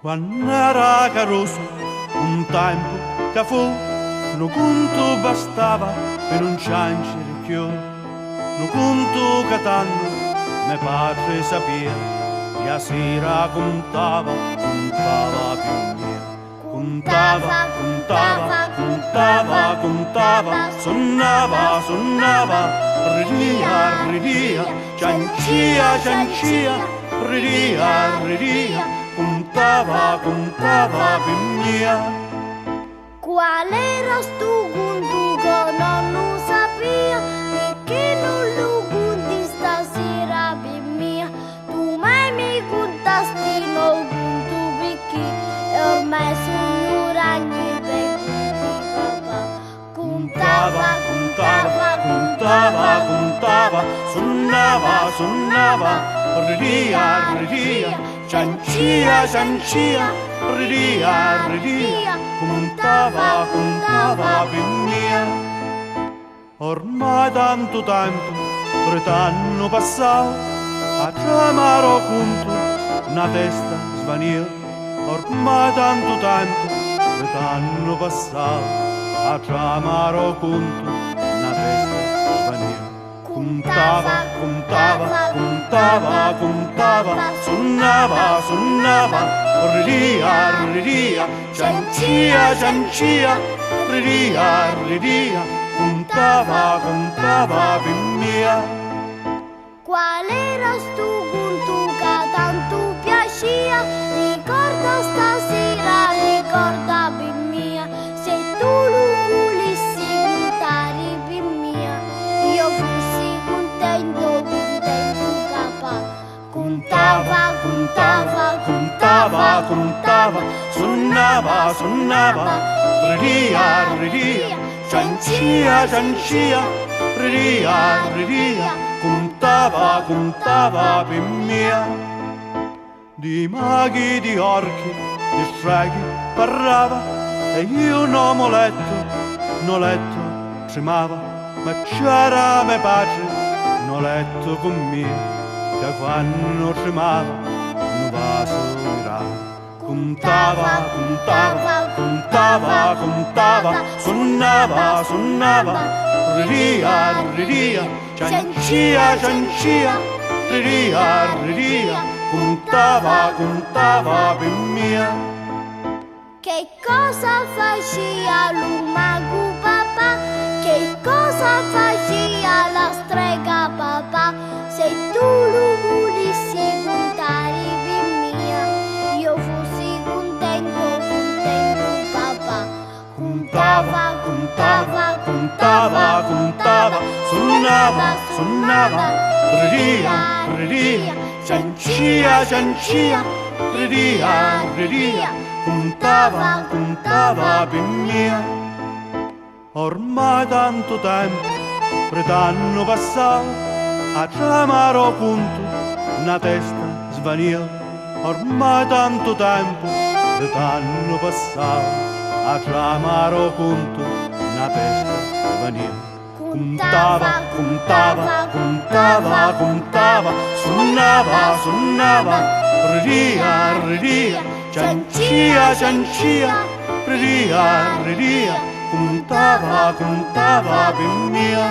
Quando era caroso, un tempo che fu, lo conto bastava per non ciancere più. Lo conto che tanto mio padre sapeva, e a sera contava più mia. Contava, suonava, ridia, ciancia, ridia, contava più mia. Qual era stu conto che non lo sapia, perché non lo conti stasera per mia? Tu mai mi contasti no conto perché e ormai sono ragni per papà. Contava, suonava, ridia, ciancia, ridia, contava per mia. Ormai tanto tempo, per t'anno passato, a chiamare conto, una testa svanì. Ormai tanto tempo, per t'anno passato, a chiamare conto, una testa svanì. Contava, suonava, ridia, ciancia, ridia, contava per mia. Qual era stu conto che tanto piaceva? Ricorda stasera, ricorda per mia. Se tu lo volissi contare per mia, io fossi contento papà. Contava, suonava, ridia, ciancia, ridia, contava per mia. Di maghi, di orchi, di streghi parlava, e io non ho letto, tremava, ma c'era mio padre, non letto con me, che quando tremava, non va somirava. Contava, suonava, ridia, ciancia, ridia, contava per mia. Che cosa faceva l'umago papà? Che cosa faceva la strega papà? Se tu lo volissi contare per mia, io fossi contento papà. Contava, suonava, ridia, ciancia, ridia, contava per mia. Ormai tanto tempo, per t'anno passato, a chiamare conto, una testa svanì. Ormai tanto tempo, per t'anno passato, a chiamare conto, una testa svanì. Contava, suonava, ridia, ciancia, ridia, contava per mia.